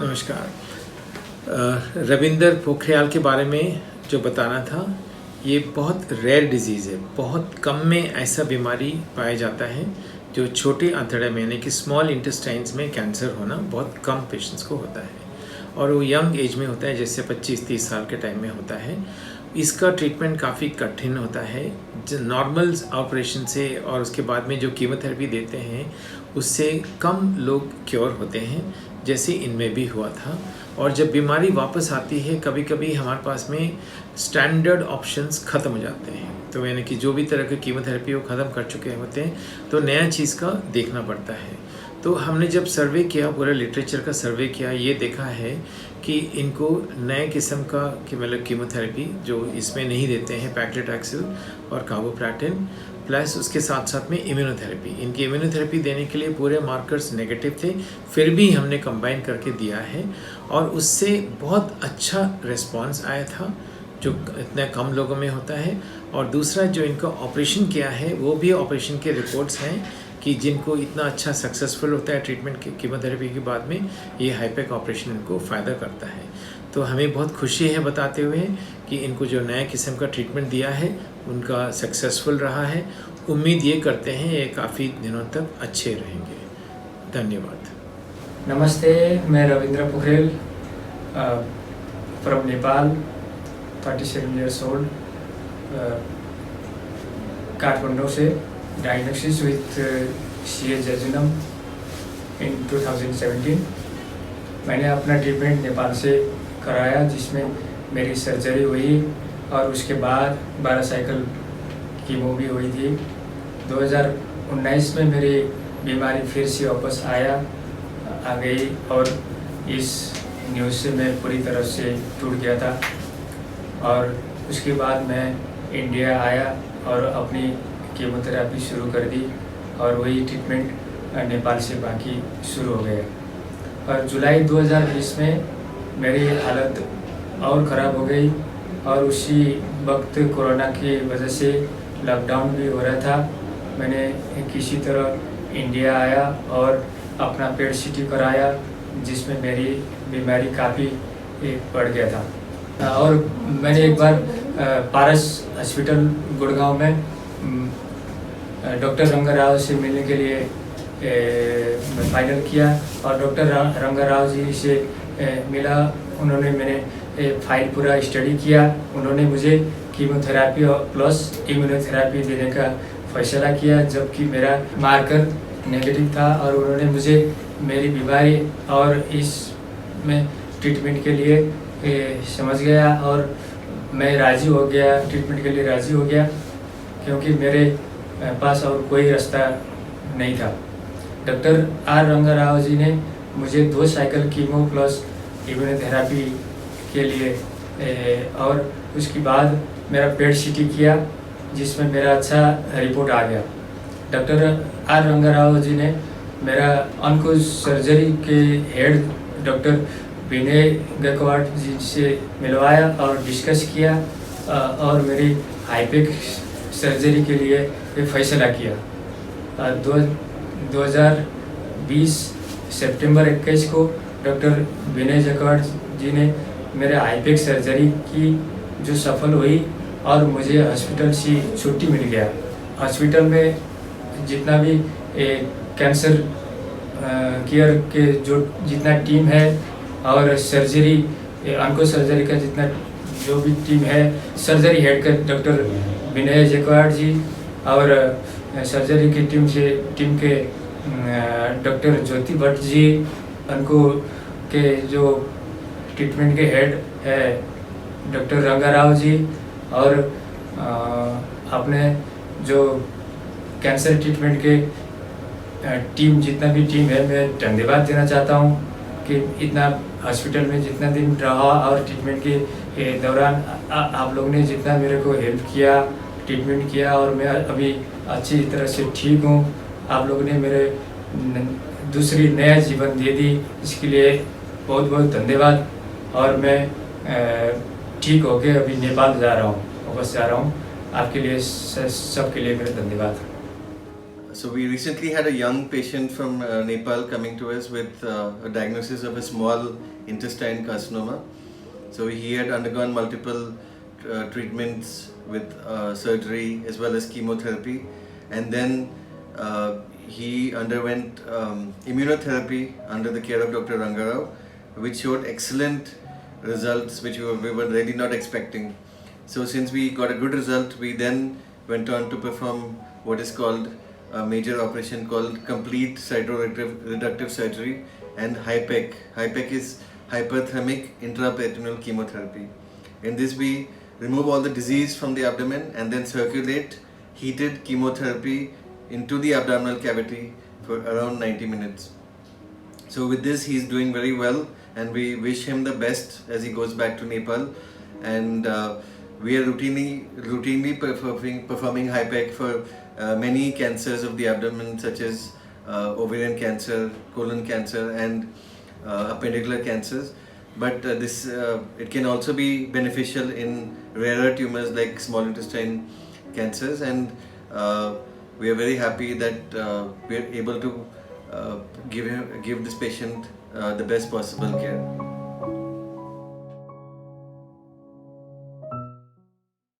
नमस्कार। रविंद्र पोखरियाल के बारे में जो बताना था, ये बहुत रेयर डिजीज़ है। बहुत कम में ऐसा बीमारी पाया जाता है जो छोटे आंतड़े में यानी कि स्मॉल इंटेस्टाइन्स में कैंसर होना बहुत कम पेशेंट्स को होता है और वो यंग एज में होता है, जैसे 25-30 साल के टाइम में होता है। इसका ट्रीटमेंट काफ़ी कठिन होता है। जो नॉर्मल ऑपरेशन से और उसके बाद में जो कीमोथेरेपी देते हैं उससे कम लोग क्योर होते हैं, जैसे इनमें भी हुआ था। और जब बीमारी वापस आती है, कभी कभी हमारे पास में स्टैंडर्ड ऑप्शंस ख़त्म हो जाते हैं, तो यानी कि जो भी तरह की कीमोथेरेपी वो ख़त्म कर चुके होते हैं, तो नया चीज़ का देखना पड़ता है। तो हमने जब सर्वे किया, पूरा लिटरेचर का सर्वे किया, ये देखा है कि इनको नए किस्म का मतलब कीमोथेरेपी जो इसमें नहीं देते हैं, पैक्लिटैक्सेल और कार्बोप्लाटिन, प्लस उसके साथ साथ में इम्यूनोथेरेपी। इनकी इम्यूनोथेरेपी देने के लिए पूरे मार्कर्स नेगेटिव थे, फिर भी हमने कंबाइन करके दिया है और उससे बहुत अच्छा रिस्पांस आया था, जो इतने कम लोगों में होता है। और दूसरा, जो इनका ऑपरेशन किया है वो भी ऑपरेशन के रिपोर्ट्स हैं कि जिनको इतना अच्छा सक्सेसफुल होता है ट्रीटमेंट कीमोथेरेपी के बाद में, ये हाईपेक ऑपरेशन इनको फ़ायदा करता है। तो हमें बहुत खुशी है बताते हुए कि इनको जो नया किस्म का ट्रीटमेंट दिया है उनका सक्सेसफुल रहा है। उम्मीद ये करते हैं ये काफ़ी दिनों तक अच्छे रहेंगे। धन्यवाद। नमस्ते, मैं Ravindra Pokhriyal from Nepal, 37 years old, Kathmandu से, डायग्नोसिस विथ CA जर्जुनम इन 2017। मैंने अपना ट्रीटमेंट नेपाल से कराया, जिसमें मेरी सर्जरी हुई और उसके बाद 12 साइकिल कीमो भी हुई थी। 2019 में मेरी बीमारी फिर से वापस आ गई और इस न्यूज़ से मैं पूरी तरह से टूट गया था। और उसके बाद मैं इंडिया आया और अपनी कीमोथेरेपी शुरू कर दी और वही ट्रीटमेंट नेपाल से बाकी शुरू हो गया। और जुलाई 2020 में मेरी हालत और ख़राब हो गई और उसी वक्त कोरोना की वजह से लॉकडाउन भी हो रहा था। मैंने किसी तरह इंडिया आया और अपना पेट CT कराया, जिसमें मेरी बीमारी काफ़ी बढ़ गया था। और मैंने एक बार पारस हॉस्पिटल गुड़गांव में डॉक्टर रंगाराव से मिलने के लिए फाइनल किया और डॉक्टर रंगाराव जी से मिला। उन्होंने मैंने फाइल पूरा स्टडी किया। उन्होंने मुझे कीमोथेरेपी और प्लस इम्यूनोथेरेपी देने का फैसला किया, जबकि मेरा मार्कर नेगेटिव था। और उन्होंने मुझे मेरी बीमारी और इस में ट्रीटमेंट के लिए समझ गया और मैं राज़ी हो गया, ट्रीटमेंट के लिए राज़ी हो गया, क्योंकि मेरे पास और कोई रास्ता नहीं था। डॉक्टर आर रंगाराव जी ने मुझे 2 साइकिल कीमो प्लस इम्यूनोथेरेपी के लिए और उसके बाद मेरा पेट CT किया, जिसमें मेरा अच्छा रिपोर्ट आ गया। डॉक्टर आर रंगाराव जी ने मेरा ऑन्को सर्जरी के हेड डॉक्टर विनय गायकवाड़ जी से मिलवाया और डिस्कस किया और मेरी हाईपेक सर्जरी के लिए फैसला किया। 2020 सितंबर 21 को डॉक्टर विनय गायकवाड़ जी ने मेरे हाईपेक सर्जरी की, जो सफल हुई और मुझे हॉस्पिटल से छुट्टी मिल गया। हॉस्पिटल में जितना भी कैंसर केयर के जितना टीम है और सर्जरी ऑन्को सर्जरी का जो भी टीम है, सर्जरी हेड का डॉक्टर विनय गायकवाड़ जी और सर्जरी की टीम के डॉक्टर ज्योति भट्ट जी, उनको के जो ट्रीटमेंट के हेड है डॉक्टर रंगाराव जी, और अपने जो कैंसर ट्रीटमेंट के टीम जितना भी टीम है, मैं धन्यवाद देना चाहता हूँ कि इतना हॉस्पिटल में जितना दिन रहा और ट्रीटमेंट के दौरान आप लोग ने जितना मेरे को हेल्प किया, ट्रीटमेंट किया, और मैं अभी अच्छी तरह से ठीक हूँ। आप लोगों ने मेरे दूसरी नया जीवन दे दी, इसके लिए बहुत बहुत धन्यवाद। और मैं ठीक होके अभी नेपाल जा रहा हूँ, वापस जा रहा हूँ। आपके लिए सबके लिए मेरा धन्यवाद। So we recently had a young patient from Nepal coming to us with a diagnosis of a small intestine carcinoma. So he had undergone multiple treatments with surgery as well as chemotherapy, and then he underwent immunotherapy under the care of Dr. Rangarao, which showed excellent results which we were really not expecting. So since we got a good result, we then went on to perform what is called a major operation called complete cytoreductive surgery and HIPEC. HIPEC is hyperthermic intraperitoneal chemotherapy. In this we remove all the disease from the abdomen and then circulate heated chemotherapy into the abdominal cavity for around 90 minutes. So with this he is doing very well, and we wish him the best as he goes back to Nepal. And we are routinely performing HIPEC for many cancers of the abdomen, such as ovarian cancer, colon cancer, and appendicular cancers. But it can also be beneficial in rarer tumors like small intestine cancers, and we are very happy that we are able to give this patient the best possible care.